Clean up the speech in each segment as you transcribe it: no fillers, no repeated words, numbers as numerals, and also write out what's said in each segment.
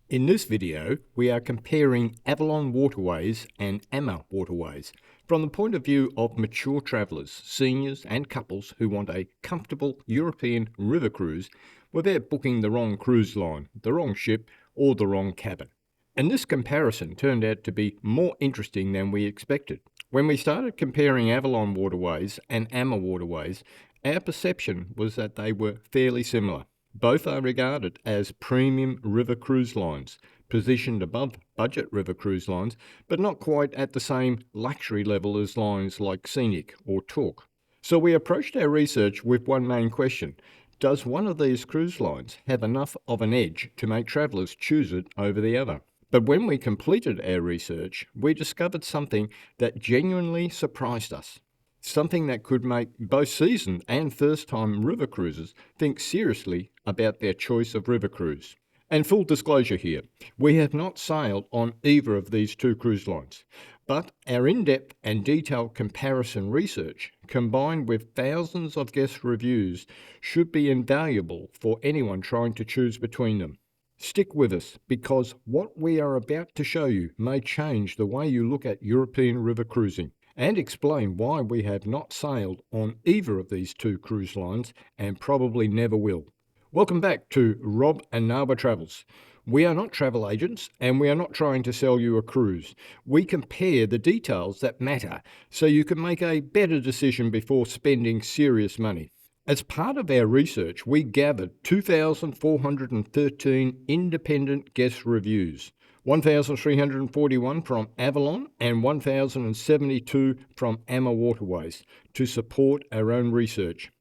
In this video, we are comparing Avalon Waterways and AmaWaterways from the point of view of mature travellers, seniors and couples who want a comfortable European river cruise without booking the wrong cruise line, the wrong ship or the wrong cabin. And this comparison turned out to be more interesting than we expected. When we started comparing Avalon Waterways and AmaWaterways, our perception was that they were fairly similar. Both are regarded as premium river cruise lines, positioned above budget river cruise lines, but not quite at the same luxury level as lines like Scenic or Talk. So we approached our research with one main question: does one of these cruise lines have enough of an edge to make travellers choose it over the other? But when we completed our research, we discovered something that genuinely surprised us. Something that could make both seasoned and first-time river cruisers think seriously about their choice of river cruise. And full disclosure here, we have not sailed on either of these two cruise lines, but our in-depth and detailed comparison research, combined with thousands of guest reviews, should be invaluable for anyone trying to choose between them. Stick with us, because what we are about to show you may change the way you look at European river cruising, and explain why we have not sailed on either of these two cruise lines and probably never will. Welcome back to Rob Nawa Travels. We are not travel agents and we are not trying to sell you a cruise. We compare the details that matter so you can make a better decision before spending serious money. As part of our research, we gathered 2,413 independent guest reviews, 1,341 from Avalon and 1,072 from AmaWaterways to support our own research.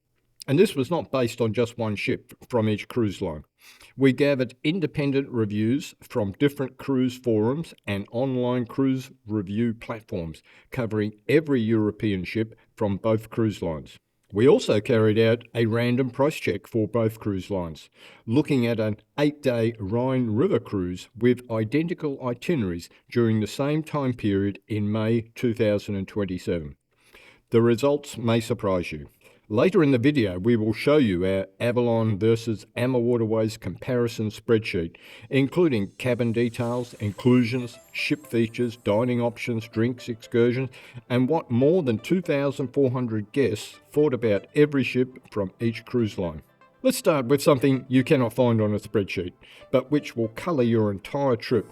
And this was not based on just one ship from each cruise line. We gathered independent reviews from different cruise forums and online cruise review platforms covering every European ship from both cruise lines. We also carried out a random price check for both cruise lines, looking at an 8-day Rhine river cruise with identical itineraries during the same time period in May 2027. The results may surprise you. Later in the video, we will show you our Avalon versus AmaWaterways comparison spreadsheet, including cabin details, inclusions, ship features, dining options, drinks, excursions, and what more than 2,400 guests thought about every ship from each cruise line. Let's start with something you cannot find on a spreadsheet, but which will colour your entire trip.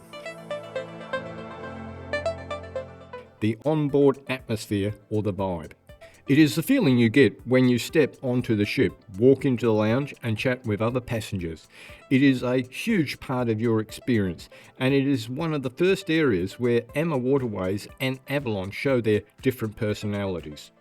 The onboard atmosphere, or the vibe. It is the feeling you get when you step onto the ship, walk into the lounge and chat with other passengers. It is a huge part of your experience, and it is one of the first areas where AmaWaterways and Avalon show their different personalities.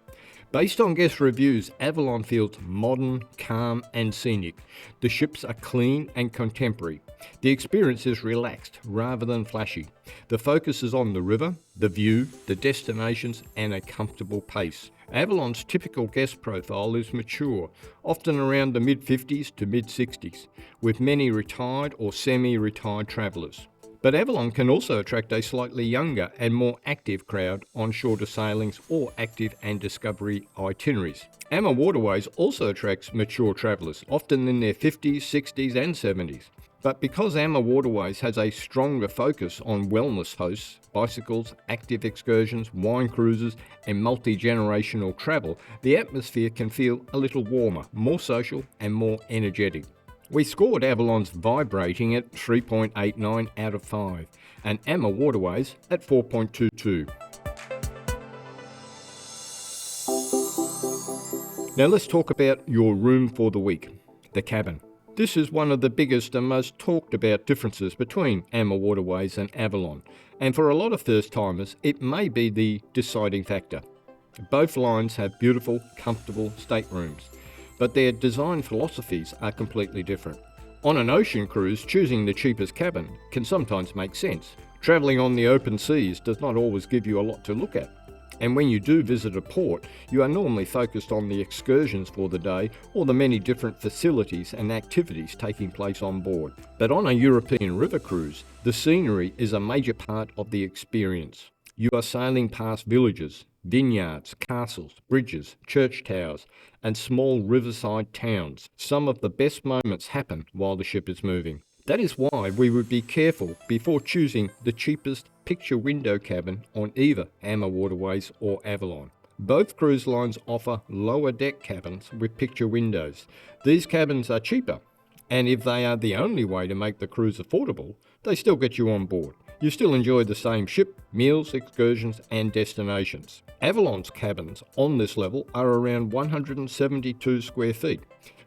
Based on guest reviews, Avalon feels modern, calm and scenic. The ships are clean and contemporary. The experience is relaxed rather than flashy. The focus is on the river, the view, the destinations and a comfortable pace. Avalon's typical guest profile is mature, often around the mid-50s to mid-60s, with many retired or semi-retired travellers. But Avalon can also attract a slightly younger and more active crowd on shorter sailings or active and discovery itineraries. AmaWaterways also attracts mature travellers, often in their 50s, 60s and 70s. But because AmaWaterways has a stronger focus on wellness hosts, bicycles, active excursions, wine cruises and multi-generational travel, the atmosphere can feel a little warmer, more social and more energetic. We scored Avalon's vibe rating at 3.89 out of 5 and AmaWaterways at 4.22. Now let's talk about your room for the week, the cabin. This is one of the biggest and most talked about differences between AmaWaterways and Avalon, and for a lot of first-timers it may be the deciding factor. Both lines have beautiful, comfortable staterooms, but their design philosophies are completely different. On an ocean cruise, choosing the cheapest cabin can sometimes make sense. Travelling on the open seas does not always give you a lot to look at. And when you do visit a port, you are normally focused on the excursions for the day or the many different facilities and activities taking place on board. But on a European river cruise, the scenery is a major part of the experience. You are sailing past villages, vineyards, castles, bridges, church towers, and small riverside towns. Some of the best moments happen while the ship is moving. That is why we would be careful before choosing the cheapest picture window cabin on either AmaWaterways or Avalon. Both cruise lines offer lower deck cabins with picture windows. These cabins are cheaper, and if they are the only way to make the cruise affordable, they still get you on board. You still enjoy the same ship, meals, excursions and destinations. Avalon's cabins on this level are around 172 square feet,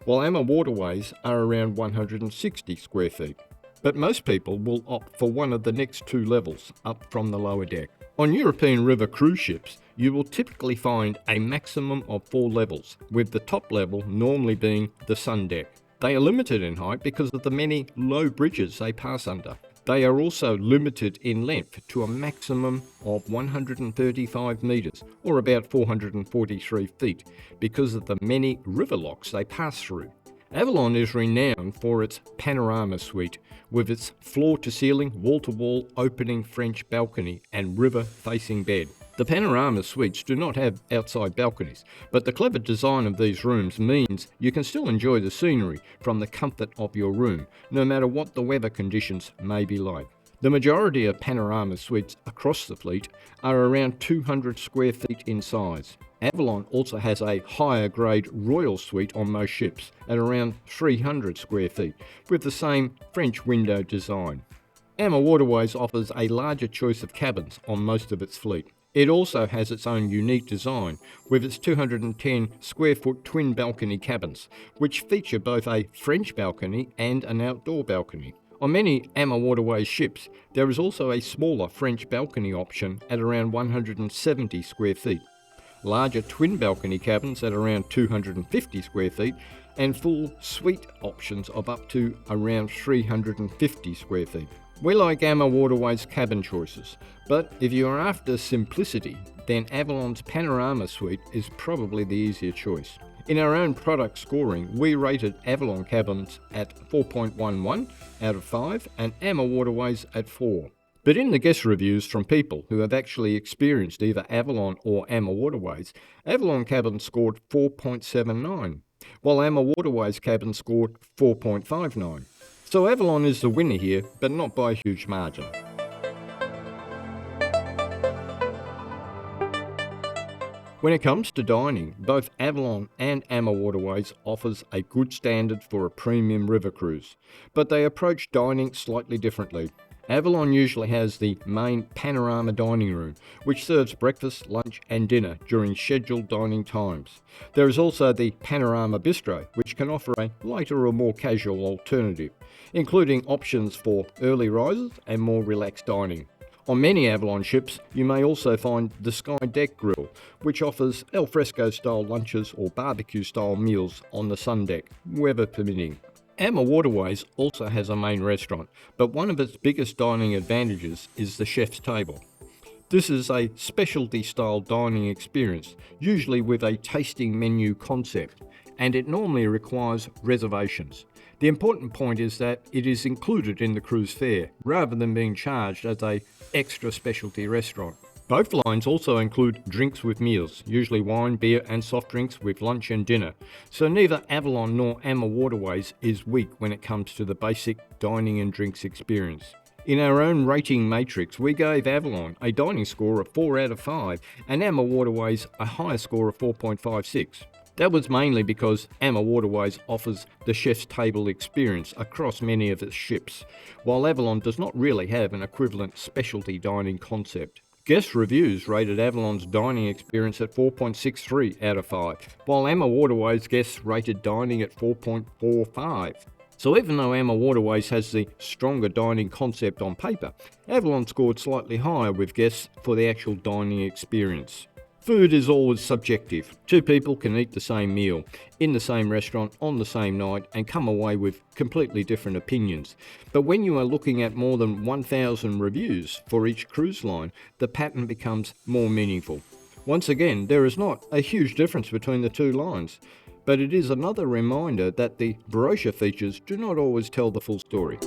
while AmaWaterways are around 160 square feet. But most people will opt for one of the next two levels up from the lower deck. On European river cruise ships, you will typically find a maximum of 4 levels, with the top level normally being the sun deck. They are limited in height because of the many low bridges they pass under. They are also limited in length to a maximum of 135 metres, or about 443 feet, because of the many river locks they pass through. Avalon is renowned for its panorama suite, with its floor-to-ceiling, wall-to-wall opening French balcony and river-facing bed. The panorama suites do not have outside balconies, but the clever design of these rooms means you can still enjoy the scenery from the comfort of your room, no matter what the weather conditions may be like. The majority of panorama suites across the fleet are around 200 square feet in size. Avalon also has a higher grade Royal Suite on most ships at around 300 square feet, with the same French window design. AmaWaterways offers a larger choice of cabins on most of its fleet. It also has its own unique design, with its 210 square foot twin balcony cabins, which feature both a French balcony and an outdoor balcony. On many AmaWaterways ships, there is also a smaller French balcony option at around 170 square feet. Larger twin balcony cabins at around 250 square feet, and full suite options of up to around 350 square feet. We like AmaWaterways cabin choices, but if you are after simplicity, then Avalon's Panorama Suite is probably the easier choice. In our own product scoring, we rated Avalon cabins at 4.11 out of 5 and AmaWaterways at 4. But in the guest reviews from people who have actually experienced either Avalon or AmaWaterways, Avalon cabins scored 4.79, while AmaWaterways cabins scored 4.59. So Avalon is the winner here, but not by a huge margin. When it comes to dining, both Avalon and AmaWaterways offers a good standard for a premium river cruise, but they approach dining slightly differently. Avalon usually has the main panorama dining room, which serves breakfast, lunch and dinner during scheduled dining times. There is also the panorama bistro, which can offer a lighter or more casual alternative, including options for early risers and more relaxed dining. On many Avalon ships, you may also find the Sky Deck Grill, which offers al fresco style lunches or barbecue style meals on the sun deck, weather permitting. AmaWaterways also has a main restaurant, but one of its biggest dining advantages is the chef's table. This is a specialty style dining experience, usually with a tasting menu concept, and it normally requires reservations. The important point is that it is included in the cruise fare, rather than being charged as an extra specialty restaurant. Both lines also include drinks with meals, usually wine, beer and soft drinks with lunch and dinner, so neither Avalon nor AmaWaterways is weak when it comes to the basic dining and drinks experience. In our own rating matrix, we gave Avalon a dining score of 4 out of 5 and AmaWaterways a higher score of 4.56. That was mainly because AmaWaterways offers the chef's table experience across many of its ships, while Avalon does not really have an equivalent specialty dining concept. Guest reviews rated Avalon's dining experience at 4.63 out of 5, while AmaWaterways guests rated dining at 4.45. So even though AmaWaterways has the stronger dining concept on paper, Avalon scored slightly higher with guests for the actual dining experience. Food is always subjective. Two people can eat the same meal, in the same restaurant, on the same night, and come away with completely different opinions. But when you are looking at more than 1,000 reviews for each cruise line, the pattern becomes more meaningful. Once again, there is not a huge difference between the two lines, but it is another reminder that the brochure features do not always tell the full story.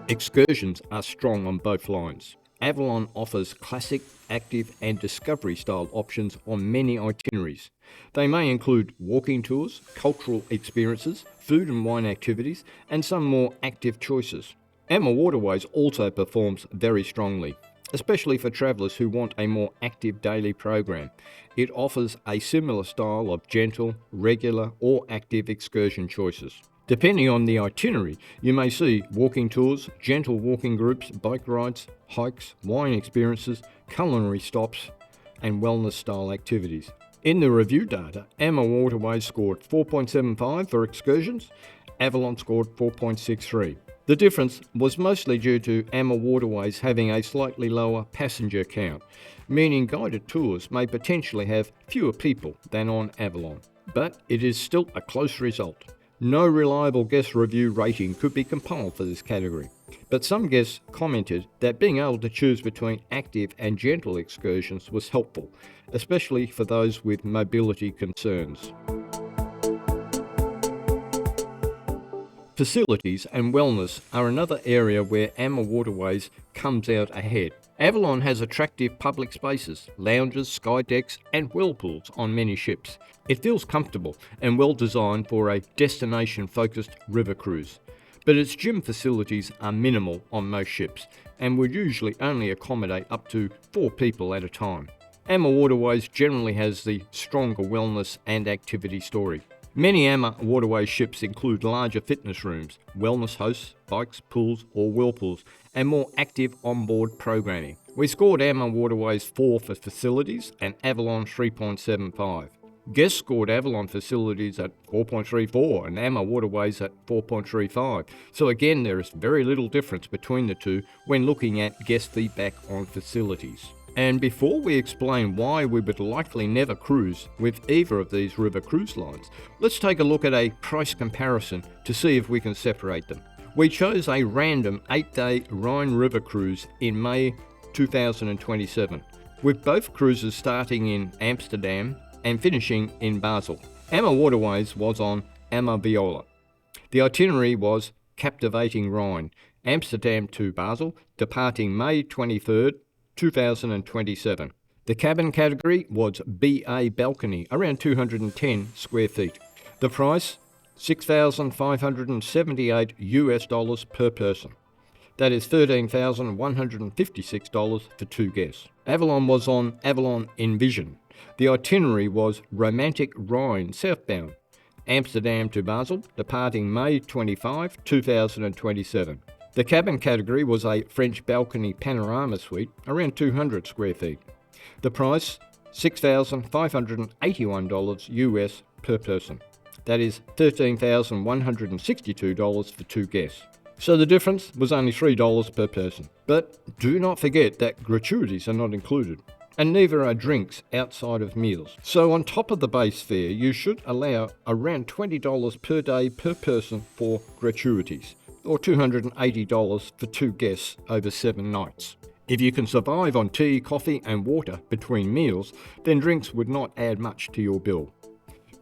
Excursions are strong on both lines. Avalon offers classic, active and discovery style options on many itineraries. They may include walking tours, cultural experiences, food and wine activities, and some more active choices. AmaWaterways also performs very strongly, especially for travellers who want a more active daily program. It offers a similar style of gentle, regular or active excursion choices. Depending on the itinerary, you may see walking tours, gentle walking groups, bike rides, hikes, wine experiences, culinary stops, and wellness-style activities. In the review data, AmaWaterways scored 4.75 for excursions, Avalon scored 4.63. The difference was mostly due to AmaWaterways having a slightly lower passenger count, meaning guided tours may potentially have fewer people than on Avalon. But it is still a close result. No reliable guest review rating could be compiled for this category, but some guests commented that being able to choose between active and gentle excursions was helpful, especially for those with mobility concerns. Facilities and wellness are another area where AmaWaterways comes out ahead. Avalon has attractive public spaces, lounges, sky decks and whirlpools on many ships. It feels comfortable and well designed for a destination-focused river cruise. But its gym facilities are minimal on most ships and would usually only accommodate up to 4 people at a time. AmaWaterways generally has the stronger wellness and activity story. Many AmaWaterways ships include larger fitness rooms, wellness hosts, bikes, pools or whirlpools, and more active onboard programming. We scored AmaWaterways 4 for facilities and Avalon 3.75. Guests scored Avalon facilities at 4.34 and AmaWaterways at 4.35. So again, there is very little difference between the two when looking at guest feedback on facilities. And before we explain why we would likely never cruise with either of these river cruise lines, let's take a look at a price comparison to see if we can separate them. We chose a random 8-day Rhine river cruise in May 2027, with both cruises starting in Amsterdam and finishing in Basel. AmaWaterways was on AmaViola. The itinerary was Captivating Rhine, Amsterdam to Basel, departing May 23rd, 2027. The cabin category was BA Balcony, around 210 square feet. The price, $6,578 per person. That is $13,156 for 2 guests. Avalon was on Avalon Envision. The itinerary was Romantic Rhine southbound, Amsterdam to Basel, departing May 25, 2027. The cabin category was a French balcony panorama suite, around 200 square feet. The price, $6,581 US per person. That is $13,162 for 2 guests. So the difference was only $3 per person. But do not forget that gratuities are not included, and neither are drinks outside of meals. So on top of the base fare, you should allow around $20 per day per person for gratuities, or $280 for 2 guests over 7 nights. If you can survive on tea, coffee and water between meals, then drinks would not add much to your bill.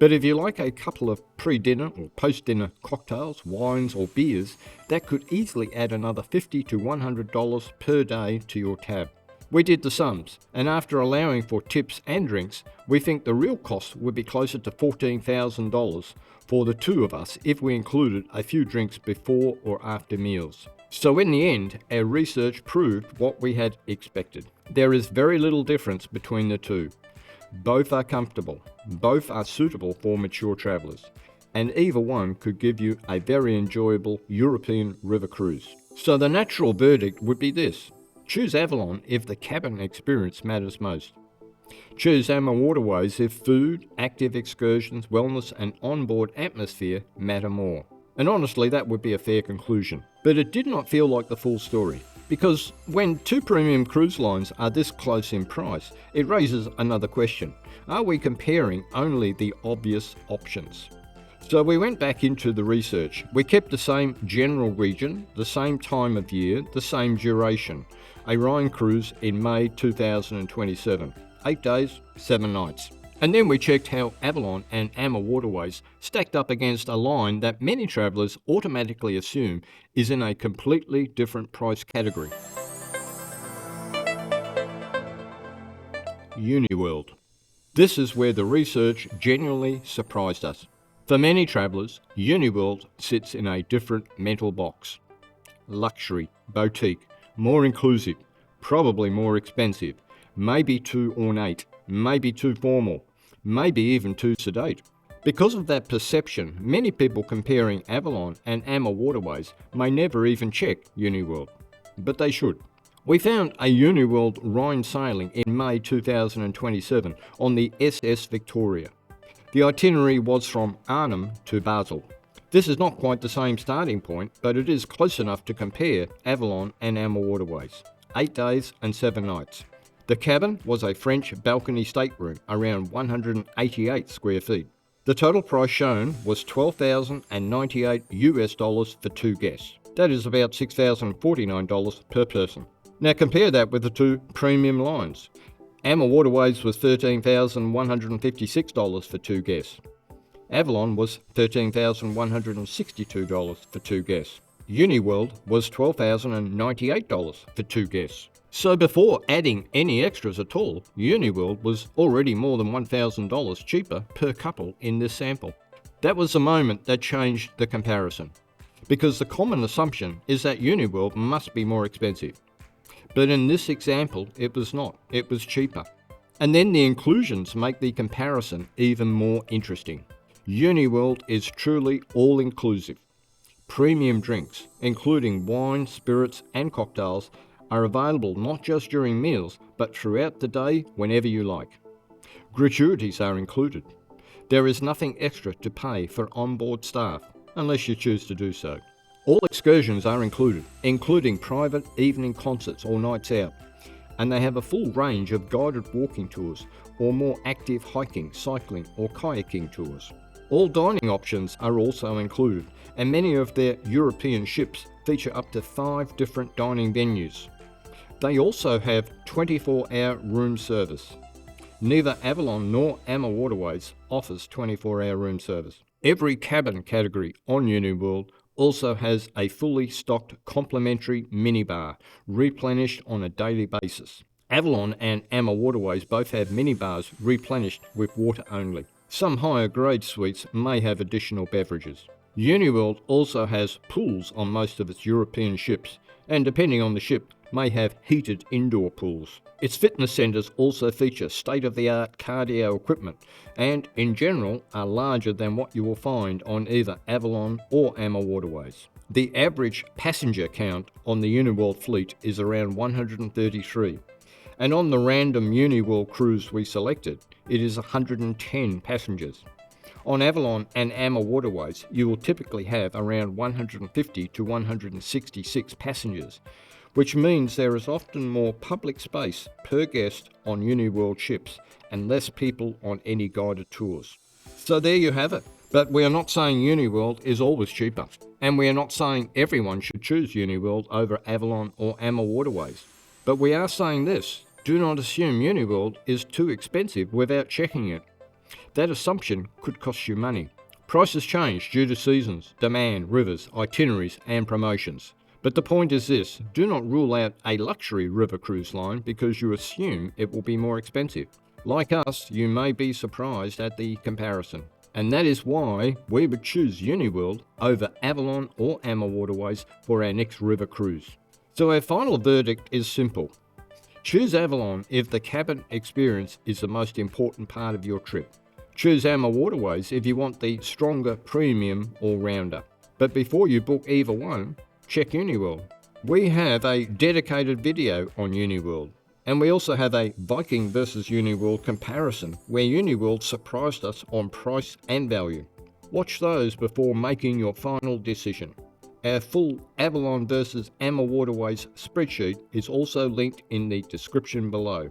But if you like a couple of pre-dinner or post-dinner cocktails, wines or beers, that could easily add another $50 to $100 per day to your tab. We did the sums, and after allowing for tips and drinks, we think the real cost would be closer to $14,000 for the 2 of us if we included a few drinks before or after meals. So in the end, our research proved what we had expected. There is very little difference between the two. Both are comfortable, both are suitable for mature travellers, and either one could give you a very enjoyable European river cruise. So the natural verdict would be this: choose Avalon if the cabin experience matters most. Choose AmaWaterways if food, active excursions, wellness and onboard atmosphere matter more. And honestly, that would be a fair conclusion. But it did not feel like the full story, because when 2 premium cruise lines are this close in price, it raises another question. Are we comparing only the obvious options? So we went back into the research. We kept the same general region, the same time of year, the same duration. A Rhine cruise in May 2027. 8 days, 7 nights. And then we checked how Avalon and AmaWaterways stacked up against a line that many travellers automatically assume is in a completely different price category. Uniworld. This is where the research genuinely surprised us. For many travellers, Uniworld sits in a different mental box. Luxury, boutique, more inclusive, probably more expensive, maybe too ornate, maybe too formal, maybe even too sedate. Because of that perception, many people comparing Avalon and AmaWaterways may never even check Uniworld, but they should. We found a Uniworld Rhine sailing in May 2027 on the SS Victoria. The itinerary was from Arnhem to Basel. This is not quite the same starting point, but it is close enough to compare Avalon and AmaWaterways. 8 days and 7 nights. The cabin was a French balcony stateroom, around 188 square feet. The total price shown was $12,098 for 2 guests. That is about $6,049 per person. Now compare that with the 2 premium lines. AmaWaterways was $13,156 for 2 guests. Avalon was $13,162 for 2 guests. Uniworld was $12,098 for 2 guests. So before adding any extras at all, Uniworld was already more than $1,000 cheaper per couple in this sample. That was the moment that changed the comparison, because the common assumption is that Uniworld must be more expensive. But in this example, it was not. It was cheaper. And then the inclusions make the comparison even more interesting. Uniworld is truly all-inclusive. Premium drinks, including wine, spirits and cocktails, are available not just during meals, but throughout the day whenever you like. Gratuities are included. There is nothing extra to pay for onboard staff, unless you choose to do so. All excursions are included, including private evening concerts or nights out, and they have a full range of guided walking tours or more active hiking, cycling or kayaking tours. All dining options are also included, and many of their European ships feature up to 5 different dining venues. They also have 24-hour room service. Neither Avalon nor AmaWaterways offers 24-hour room service. Every cabin category on Uniworld also has a fully stocked complimentary minibar, replenished on a daily basis. Avalon and AmaWaterways both have minibars replenished with water only. Some higher grade suites may have additional beverages. Uniworld also has pools on most of its European ships, and depending on the ship, may have heated indoor pools. Its fitness centres also feature state-of-the-art cardio equipment and, in general, are larger than what you will find on either Avalon or AmaWaterways. The average passenger count on the Uniworld fleet is around 133, and on the random Uniworld cruise we selected, it is 110 passengers. On Avalon and AmaWaterways, you will typically have around 150 to 166 passengers, which means there is often more public space per guest on Uniworld ships and less people on any guided tours. So there you have it. But we are not saying Uniworld is always cheaper, and we are not saying everyone should choose Uniworld over Avalon or AmaWaterways. But we are saying this: do not assume Uniworld is too expensive without checking it. That assumption could cost you money. Prices change due to seasons, demand, rivers, itineraries and promotions. But the point is this: do not rule out a luxury river cruise line because you assume it will be more expensive. Like us, you may be surprised at the comparison. And that is why we would choose Uniworld over Avalon or AmaWaterways for our next river cruise. So our final verdict is simple. Choose Avalon if the cabin experience is the most important part of your trip. Choose AmaWaterways if you want the stronger premium all-rounder. But before you book either one, check Uniworld. We have a dedicated video on Uniworld, and we also have a Viking versus Uniworld comparison where Uniworld surprised us on price and value. Watch those before making your final decision. Our full Avalon versus AmaWaterways spreadsheet is also linked in the description below.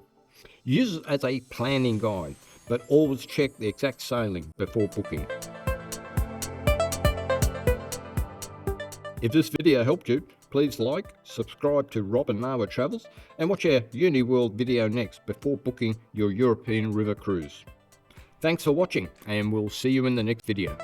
Use it as a planning guide, but always check the exact sailing before booking. If this video helped you, please like, subscribe to Rob Nawa Travels, and watch our Uniworld video next before booking your European river cruise. Thanks for watching, and we'll see you in the next video.